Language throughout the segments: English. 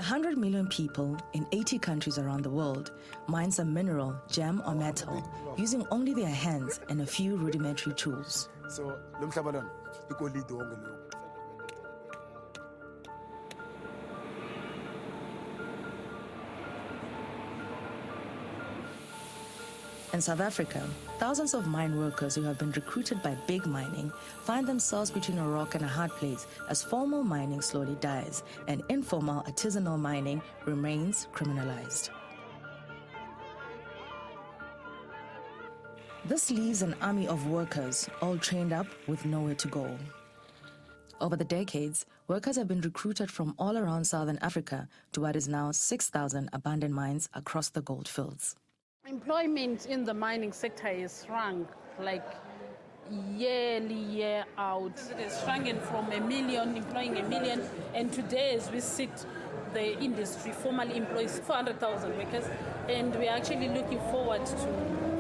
100 million people in 80 countries around the world mine some mineral, gem, or metal using only their hands and a few rudimentary tools. So, in South Africa, thousands of mine workers who have been recruited by big mining find themselves between a rock and a hard place as formal mining slowly dies and informal artisanal mining remains criminalized. This leaves an army of workers all trained up with nowhere to go. Over the decades, workers have been recruited from all around Southern Africa to what is now 6,000 abandoned mines across the gold fields. Employment in the mining sector is shrunk, like year out. It is shrunken from 1 million, employing 1 million, and today as we sit, the industry formally employs 400,000 workers, and we are actually looking forward to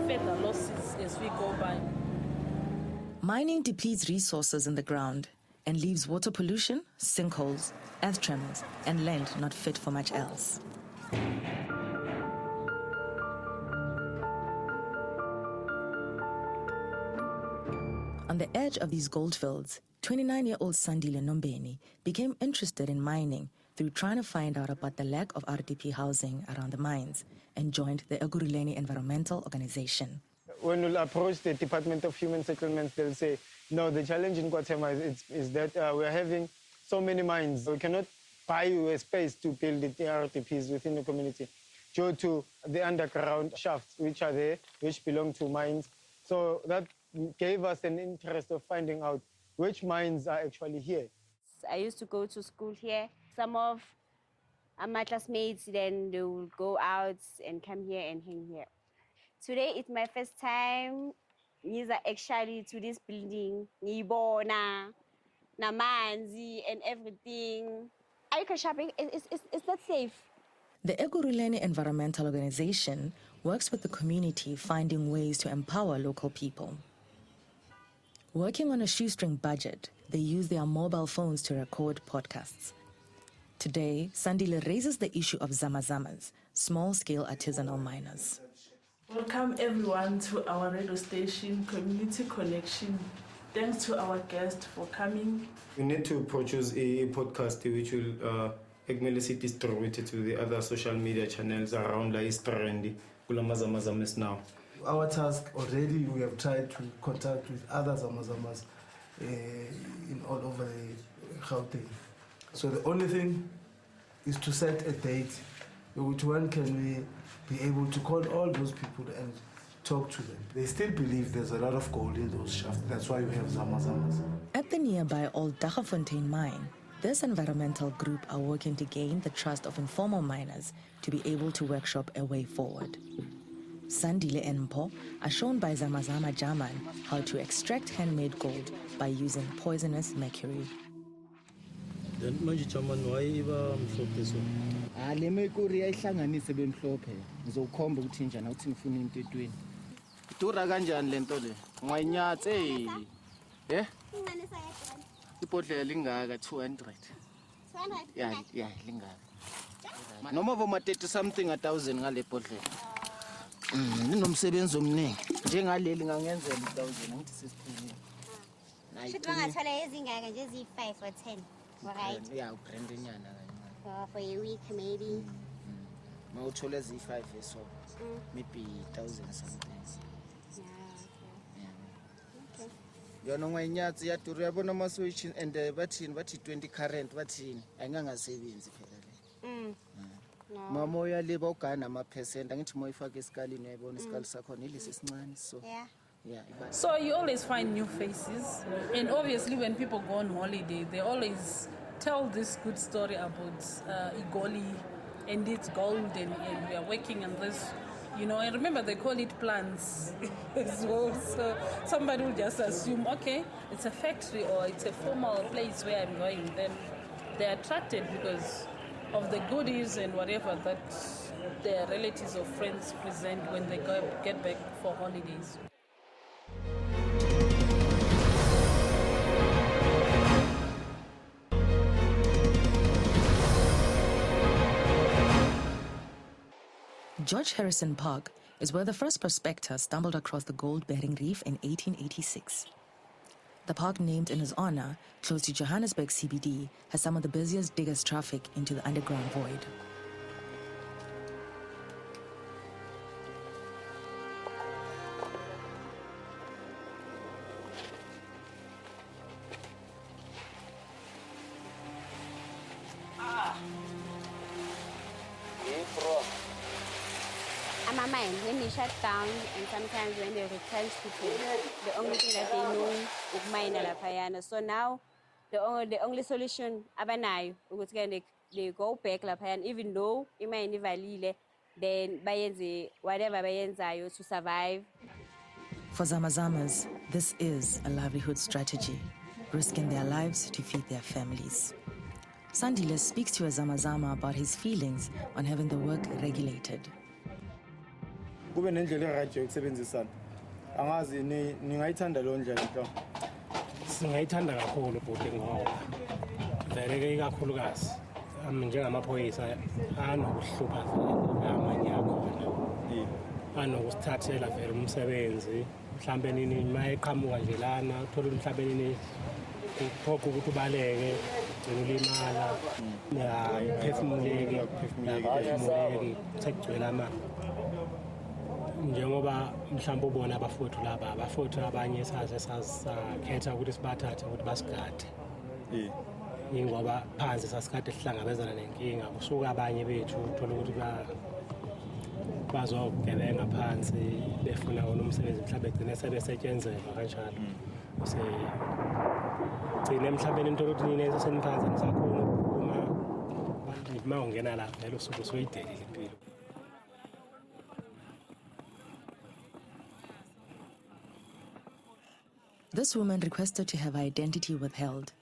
further losses as we go by. Mining depletes resources in the ground and leaves water pollution, sinkholes, earth tremors, and land not fit for much else. On the edge of these goldfields, 29-year-old Sandile Nombeni became interested in mining through trying to find out about the lack of RDP housing around the mines and joined the Ekurhuleni Environmental Organization. When we approach the Department of Human Settlements, they'll say, no, the challenge in Guatemala is that we're having so many mines. We cannot buy a space to build the RDPs within the community due to the underground shafts which are there, which belong to mines. So that gave us an interest of finding out which mines are actually here. I used to go to school here. Some of my classmates, then they will go out and come here and hang here. Today it's my first time actually to this building. Ngibona, namanzi and everything. Ayikho shopping, it's not safe. The Ekurhuleni Environmental Organization works with the community finding ways to empower local people. Working on a shoestring budget, they use their mobile phones to record podcasts. Today, Sandile raises the issue of zamazamas, small-scale artisanal miners. Welcome everyone to our radio station, Community Connection. Thanks to our guest for coming. We need to produce a podcast which will be distributed to the other social media channels around the East Randi, Kulamazamazamas now. Our task already, we have tried to contact with other Zamazamas in all over the Gauteng. So the only thing is to set a date, which one can we be able to call all those people and talk to them. They still believe there's a lot of gold in those shafts. That's why we have Zamazamas. At the nearby Old Daggafontein mine, this environmental group are working to gain the trust of informal miners to be able to workshop a way forward. Sandile and Mpo are shown by Zamazama Jaman how to extract handmade gold by using poisonous mercury. Le mercury ayihlanganise bemhlophe ngizokhomba ukuthi njani awuthi ngifuna into etweni idura kanjani lento le ngwayinyathe ibhodlela lingaka 200 yeah lingaka noma voma 30 something 1000 ngale bhodlela ninomsebenzi omningi njengaleli ngangenzela 1000 ngithi sesiphilile Should bangathola ezingaka nje ezi5 or 10 right yeah ubrand enyana for a week maybe mawuthola ezi5 so maybe 1000 something okay yona ngwayinyatsi yadura yabona ama switch and bathini bathi 20 current bathini ayingangasebenzi phela le mama uyaliba ugana ama percent angithi moyifaka esikalini uyayibona isikali sakho nelisi esincane so yeah. So you always find new faces, and obviously when people go on holiday, they always tell this good story about Igoli and its gold, and we are working on this, and remember they call it plants as well, so somebody will just assume, okay, it's a factory or it's a formal place where I'm going, then they're attracted because of the goodies and whatever that their relatives or friends present when they get back for holidays. George Harrison Park is where the first prospector stumbled across the gold-bearing reef in 1886. The park, named in his honor, close to Johannesburg CBD, has some of the busiest diggers' traffic into the underground void. I'm a mine, when they shut down, and sometimes when they retrench people, the only thing that they know is mine lapayana. So now, the only solution, abanayo, they go back lapayana, even though imine valile, then bayenze whatever bayenzayo to survive. For Zamazamas, this is a livelihood strategy, risking their lives to feed their families. Sandile speaks to a Zamazama about his feelings on having the work regulated. Kube nendlela erayithi yokusebenzisana. Angazi ningayithanda lo ndlela mhlawumbe. Singayithanda kakhulu futhi ngoba vele ikakhulukazi njengamaphoyisa anokuhlupha vele amanye akhona. Anokusithathela vele umsebenzi mhlambe nini mayeqhamuka nje lana uthola mhlambe nini kuphoqa ukuthi ubaleke ulimala phefumuleki sekugcwele ama njengoba mhlawumbe ubona abafowethu abanye sakhetha ukuthi sibathathe ukuthi basigade ingoba phansi sasikade sihlangabezana nenkinga kusuka abanye bethu uthola ukuthi bazogebenga phansi befuna wona umsebenzi mhlawumbe egcine sebesetshenzelwa kanjalo gcine mhlawumbe into ukuthi nini eseniphansi nisakhona ukuphuma uma ungena la vele usuke usuyidelile impilo. This woman requested to have her identity withheld.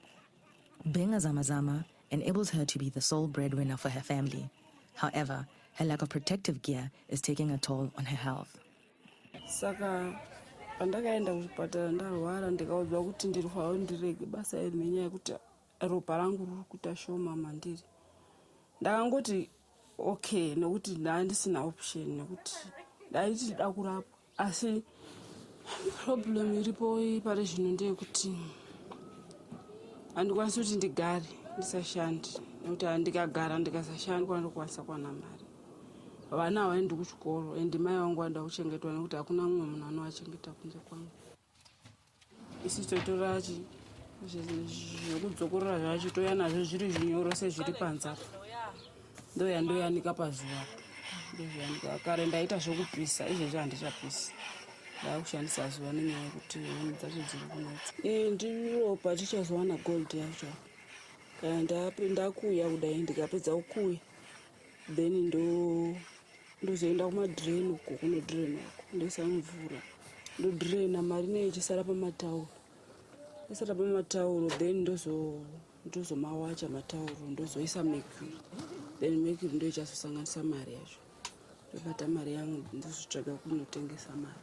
Being a Zamazama enables her to be the sole breadwinner for her family. However, her lack of protective gear is taking a toll on her health. Saka pandakaenda kuzvipatara ndarwara ndikaudzwa kuti ndirifawo ndirege basa iri nenyaya yekuti ropa rangu riri kuita shoma mandiri. Ndakangoti okay nekuti ndandisina option nekuti ndaiti ndida kurapwa asi problem iripo pari zvino ndeyekuti handikwanisi kuti ndigare ndisashandi nekuti ndikagara ndikasashandi kwanokwanisa kuwana mari. Vana havaendi kuchikoro ende mai vangu vanoda kuchengetwa nekuti hakuna mumwe munhu anovachengeta kunze kwangu. Isi totora zvekudzokorora zvacho touya nazvo zviri zvinyoro sezviri panze apa ndoyandoyanika pazuva ndozvayanika kare ndaita zvokupisa izvezvi handichapisi ndakushandisa zuva nenyaya yekuti huni dzacho dziri kunetsa ndiropa tichazowana gold yacho ndakuya kudai ndikapedza kukuya then ndozoenda kumadhireni uko kunodhireni uko ndoisa mvura ndodhirena mari neyo ichisara pamatauro isara pamatauro then ndozomawacha matauro ndozoisa mercury then mercury ndo ichazosanganisa mari yacho ndobata mari yangu ndozotsvaga kunotengesa mari.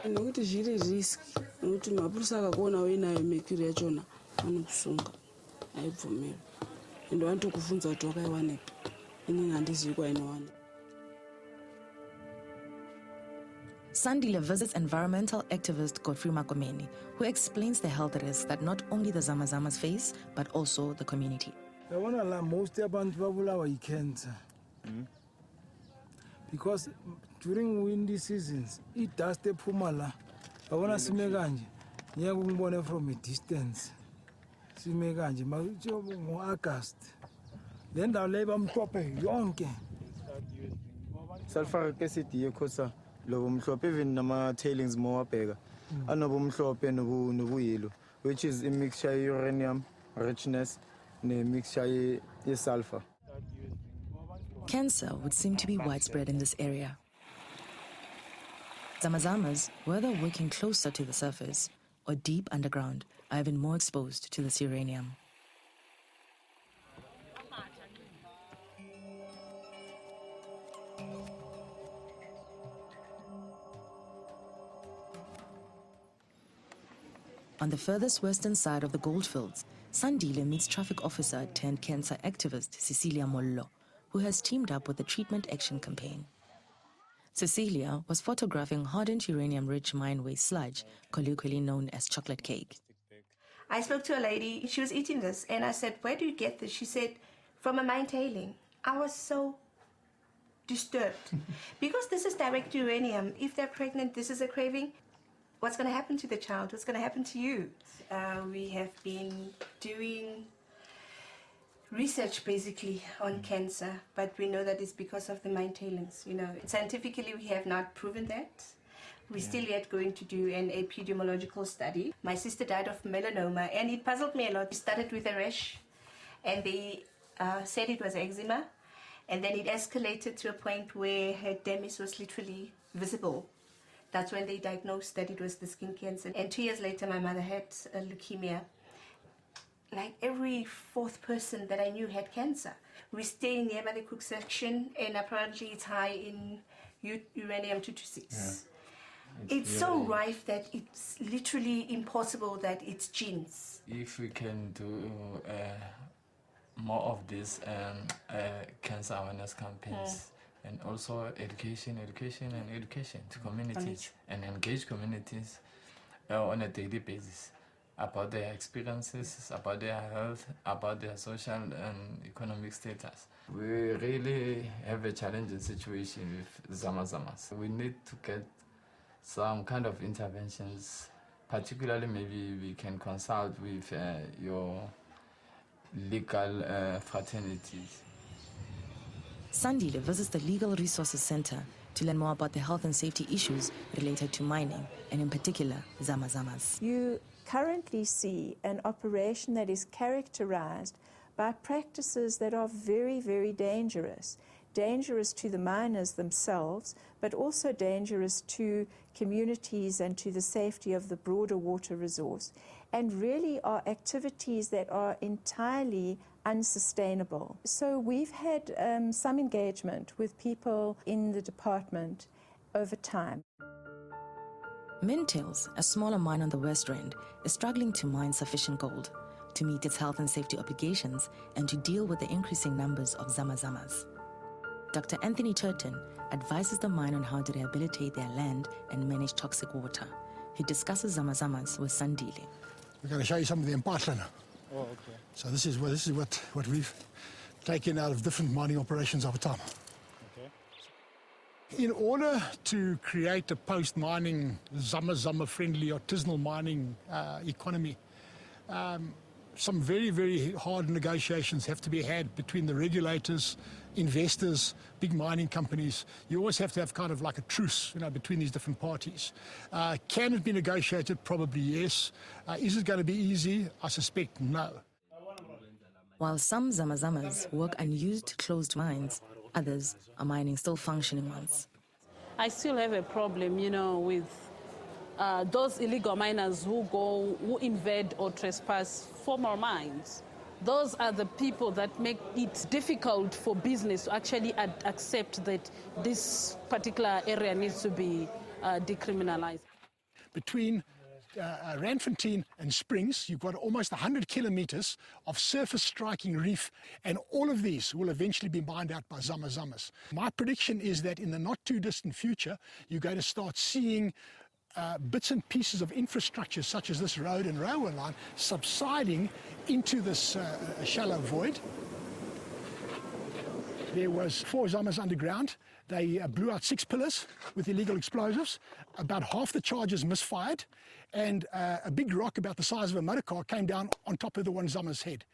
Nekuti zviri risk nekuti mapurisa akakuona uinayo mercury yachona anokusunga haibvumiri ende vanotokuvhunza kuti wakaiwanepi inini handizivi kwainowanepa. Sandile visits environmental activist Godfrey Makomeni, who explains the health risks that not only the Zamazamas face, but also the community. Yabona la most abantu babulawa yi-cancer. Because during windy seasons, i-dust ephuma la, yabona sime kanje, ngeke ngibone from a distance. Sime kanje, ngo-August. Le ndawo le bamhlophe yonke. Sulfuric acid yekhosa lobo mhlophe even nama-tailings mowabheka anobumhlophe nobuyelo, which is a mixture uranium richness ne-mixture ye-sulfur. Cancer would seem to be widespread in this area. Zamazamas, whether working closer to the surface or deep underground, are even more exposed to this uranium. On the furthest western side of the goldfields, Sandile meets traffic officer turned cancer activist Cecilia Mollo, who has teamed up with the Treatment Action Campaign. Cecilia was photographing hardened uranium-rich mine waste sludge, colloquially known as chocolate cake. I spoke to a lady, she was eating this, and I said, where do you get this? She said, from a mine tailing. I was so disturbed. Because this is direct uranium, if they're pregnant, this is a craving. What's going to happen to the child? What's going to happen to you? We have been doing research basically on cancer, but we know that it's because of the mine tailings. You know, scientifically we have not proven that. We're still yet going to do an epidemiological study. My sister died of melanoma, and it puzzled me a lot. We started with a rash, and they said it was eczema, and then it escalated to a point where her dermis was literally visible. That's when they diagnosed that it was the skin cancer. And 2 years later, my mother had leukemia. Like every fourth person that I knew had cancer. We stay near the cook section, and apparently it's high in uranium-226. Yeah. It's so rife that it's literally impossible that it's genes. If we can do more of this cancer awareness campaigns, and also education to communities, and engage communities on a daily basis about their experiences, about their health, about their social and economic status. We really have a challenging situation with Zamazamas. We need to get some kind of interventions, particularly maybe we can consult with your legal fraternities. Sandile visits the Legal Resources Center to learn more about the health and safety issues related to mining, and in particular, Zamazamas. You currently see an operation that is characterized by practices that are very, very dangerous. Dangerous to the miners themselves, but also dangerous to communities and to the safety of the broader water resource, and really are activities that are entirely unsustainable. So we've had some engagement with people in the department over time. Mintails, a smaller mine on the West Rand, is struggling to mine sufficient gold to meet its health and safety obligations and to deal with the increasing numbers of Zamazamas. Dr. Anthony Turton advises the mine on how to rehabilitate their land and manage toxic water. He discusses Zamazamas with Sandile. We're going to show you some of the impatla now. Oh, okay. So this is what we've taken out of different mining operations over time. Okay. In order to create a post-mining, Zama-friendly artisanal mining economy, some very, very hard negotiations have to be had between the regulators, investors, big mining companies. You always have to have kind of like a truce, between these different parties. Can it be negotiated? Probably yes. Is it going to be easy? I suspect no. While some Zamazamas work unused closed mines, others are mining still functioning ones. I still have a problem, with those illegal miners who invade or trespass formal mines. Those are the people that make it difficult for business to actually accept that this particular area needs to be decriminalized. Between Randfontein and Springs, you've got almost 100 kilometers of surface striking reef, and all of these will eventually be mined out by Zamazamas. My prediction is that in the not too distant future, you're going to start seeing bits and pieces of infrastructure such as this road and railway line subsiding into this shallow void. There was 4 Zamas underground. They blew out 6 pillars with illegal explosives. About half the charges misfired, and a big rock about the size of a motor car came down on top of the one Zama's head.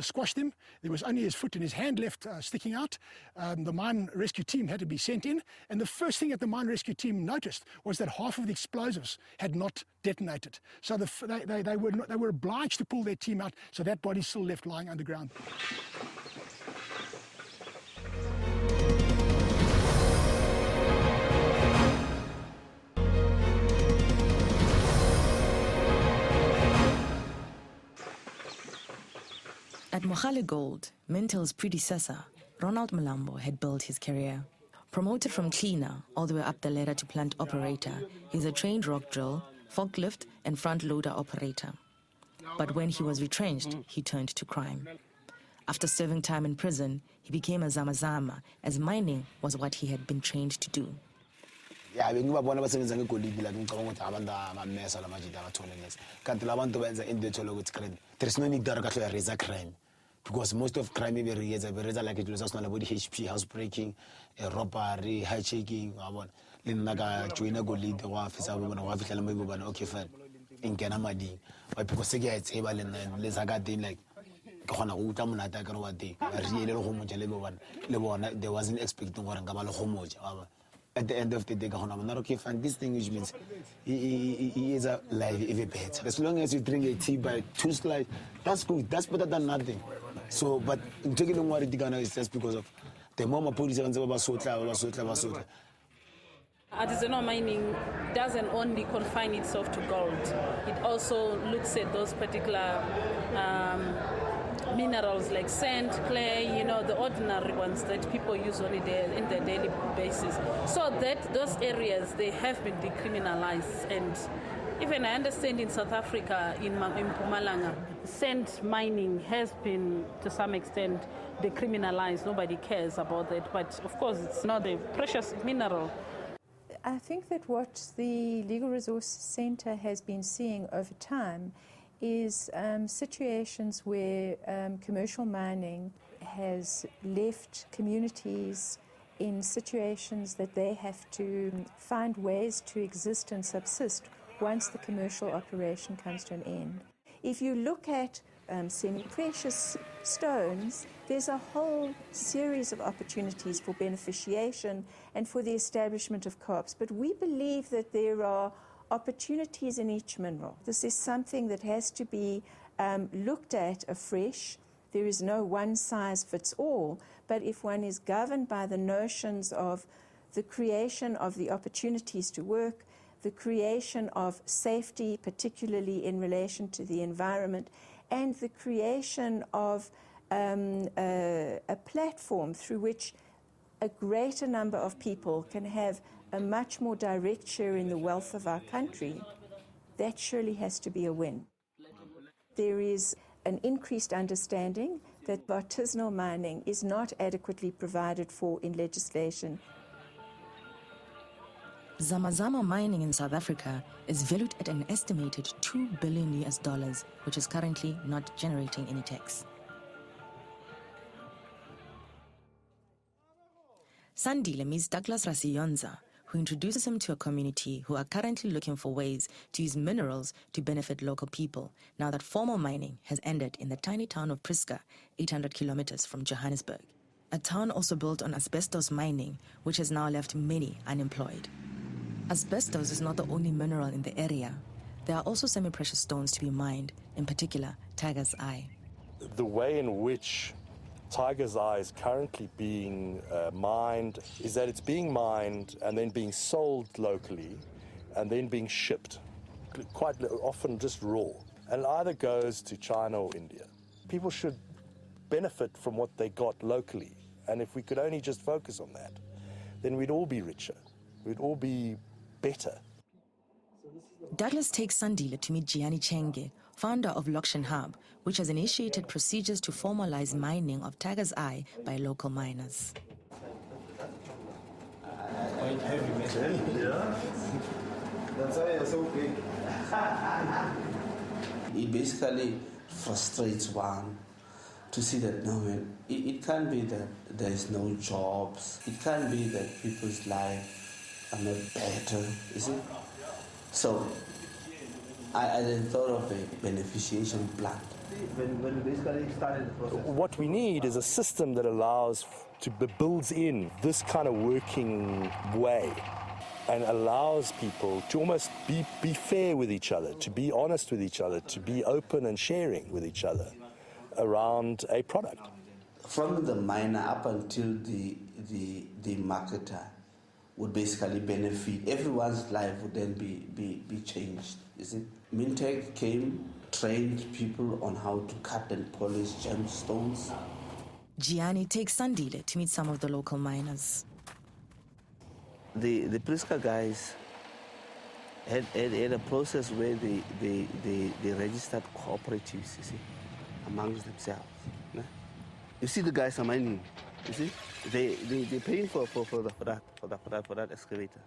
Squashed him. There was only his foot and his hand left sticking out. The mine rescue team had to be sent in, and the first thing that the mine rescue team noticed was that half of the explosives had not detonated. So they were obliged to pull their team out, so that body's still left lying underground. At Mohale Gold, Mintail's predecessor, Ronald Malambo, had built his career. Promoted from cleaner all the way up the ladder to plant operator, he's a trained rock drill, forklift and front loader operator. But when he was retrenched, he turned to crime. After serving time in prison, he became a zamazama, as mining was what he had been trained to do. Yeah, ngibabona basebenza ngegolide la ngicabanga ukuthi abantu amamesa lamajida abathole lesi. Kanti labantu benza into ethola ukuthi there is no need to raise crime. Because most of crime is like it was body HP, housebreaking, robbery, hijacking, linnaga join a golide wa fisa bona wa fihlela mo ibona okay fine. Ingena mading. But because se ke a tseba le letsa ka thing like ke gona go utla monata ka re wa teng. Ba riele le go moja le bona they wasn't expecting gore ngaba le go moja. At the end of the day, I'm not okay, fine. This thing which means he is a life even better. As long as you drink a tea by 2 slices, that's good. That's better than nothing. So, but in taking on what is just because of the mama police and the Artisanal mining doesn't only confine itself to gold. It also looks at those particular minerals like sand, clay, you know, the ordinary ones that people use on in their daily basis. So that those areas, they have been decriminalized. And even I understand in South Africa, in Mpumalanga, sand mining has been to some extent decriminalized. Nobody cares about that. But of course, it's not a precious mineral. I think that what the Legal Resources Centre has been seeing over time is situations where commercial mining has left communities in situations that they have to find ways to exist and subsist once the commercial operation comes to an end. If you look at semi-precious stones, there's a whole series of opportunities for beneficiation and for the establishment of co-ops. But we believe that there are opportunities in each mineral. This is something that has to be looked at afresh. There is no one size fits all, but if one is governed by the notions of the creation of the opportunities to work, the creation of safety, particularly in relation to the environment, and the creation of a platform through which a greater number of people can have a much more direct share in the wealth of our country, that surely has to be a win. There is an increased understanding that artisanal mining is not adequately provided for in legislation. Zamazama mining in South Africa is valued at an estimated $2 billion, which is currently not generating any tax. Sandile meets Douglas Rasiyonza, who introduces him to a community who are currently looking for ways to use minerals to benefit local people, now that formal mining has ended in the tiny town of Priska, 800 kilometers from Johannesburg. A town also built on asbestos mining, which has now left many unemployed. Asbestos is not the only mineral in the area. There are also semi-precious stones to be mined, in particular, tiger's eye. The way in which tiger's eye is currently being mined is that it's being mined and then being sold locally and then being shipped, quite often just raw, and either goes to China or India. People should benefit from what they got locally, and if we could only just focus on that, then we'd all be richer, we'd all be better. Douglas takes Sandile to meet Gianni Chenge, founder of Lokshin Hub, which has initiated procedures to formalize mining of tiger's eye by local miners. Quite heavy, yeah. That's why you're so big. It basically frustrates one to see that no, it can't be that there's no jobs. It can't be that people's lives are not better, is it? So I then thought of a beneficiation plan. When basically started the process. What we need is a system that allows builds in this kind of working way and allows people to almost be fair with each other, to be honest with each other, to be open and sharing with each other around a product. From the miner up until the marketer would basically benefit. Everyone's life would then be changed, is it? Mintech came, trained people on how to cut and polish gemstones. Gianni takes Sandile to meet some of the local miners. The Priska guys had a process where they registered cooperatives, you see, amongst themselves. Yeah? You see the guys are mining, you see? They're paying for that excavator.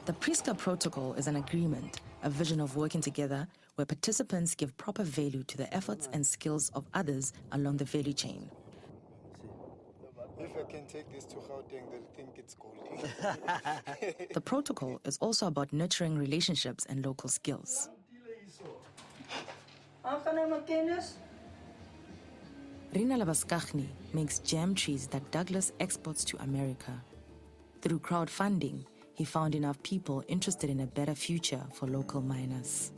The Priska Protocol is an agreement, a vision of working together where participants give proper value to the efforts and skills of others along the value chain. If I can take this to Gauteng, they'll think it's gold. The protocol is also about nurturing relationships and local skills. Rina Labaskachny makes jam trees that Douglas exports to America. Through crowdfunding, he found enough people interested in a better future for local miners.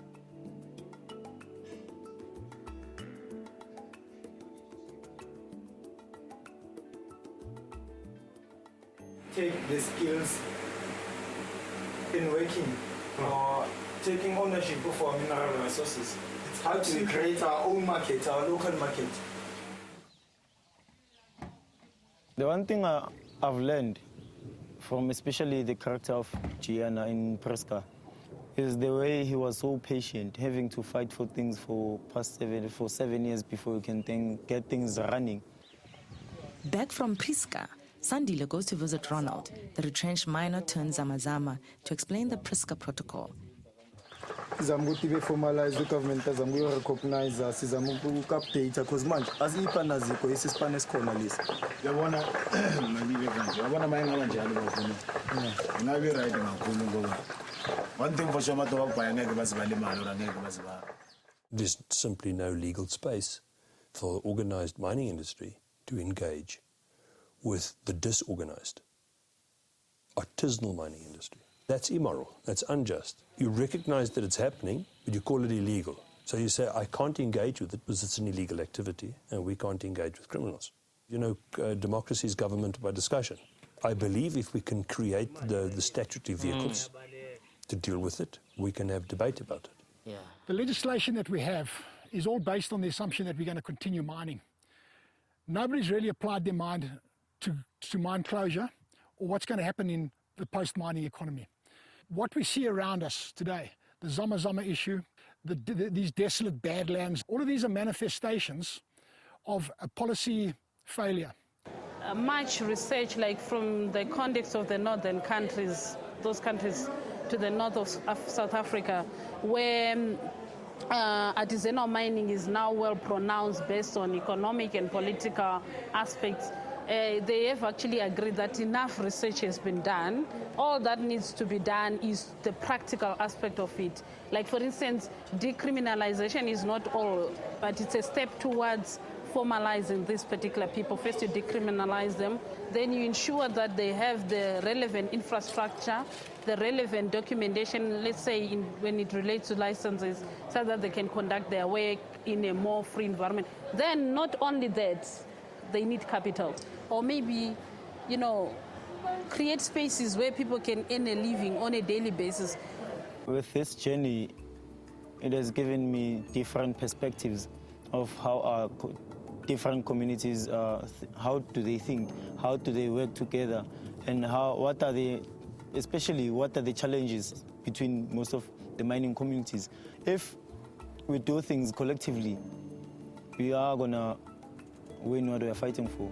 Take the skills in working or taking ownership of our mineral resources. It's how to create our own market, our local market. The one thing I've learned from especially the character of Gianna in Priska is the way he was so patient, having to fight for things for 7 years before you can get things running. Back from Priska, Sandile goes to visit Ronald, the retrenched miner turned Zamazama, to explain the Priska Protocol. Zamuti be formalize the government zamu recognize sizamu update because manje asipana ziko isipana esikhona lesi yabona mabibe kanje yabona maye ngaba njalo bafuna ngabe right ngakhulu ngoba one thing for sure mato bakubhaya ngeke bazibalimali or ngeke baziba. There's simply no legal space for the organized mining industry to engage with the disorganized artisanal mining industry. That's immoral, that's unjust. You recognize that it's happening, but you call it illegal. So you say, I can't engage with it because it's an illegal activity and we can't engage with criminals. You know, democracy is government by discussion. I believe if we can create the statutory vehicles to deal with it, we can have debate about it. Yeah. The legislation that we have is all based on the assumption that we're going to continue mining. Nobody's really applied their mind to mine closure or what's going to happen in the post-mining economy. What we see around us today, the Zamazama issue, these desolate badlands, all of these are manifestations of a policy failure. Much research, like from the context of the northern countries, those countries to the north of South Africa, where artisanal mining is now well pronounced based on economic and political aspects. They have actually agreed that enough research has been done. All that needs to be done is the practical aspect of it. Like, for instance, decriminalization is not all, but it's a step towards formalizing these particular people. First, you decriminalize them, then you ensure that they have the relevant infrastructure, the relevant documentation, let's say when it relates to licenses, so that they can conduct their work in a more free environment. Then, not only that, they need capital. Or maybe, you know, create spaces where people can earn a living on a daily basis. With this journey, it has given me different perspectives of how our different communities, how do they think, how do they work together, and what are the challenges between most of the mining communities. If we do things collectively, we are gonna win what we are fighting for.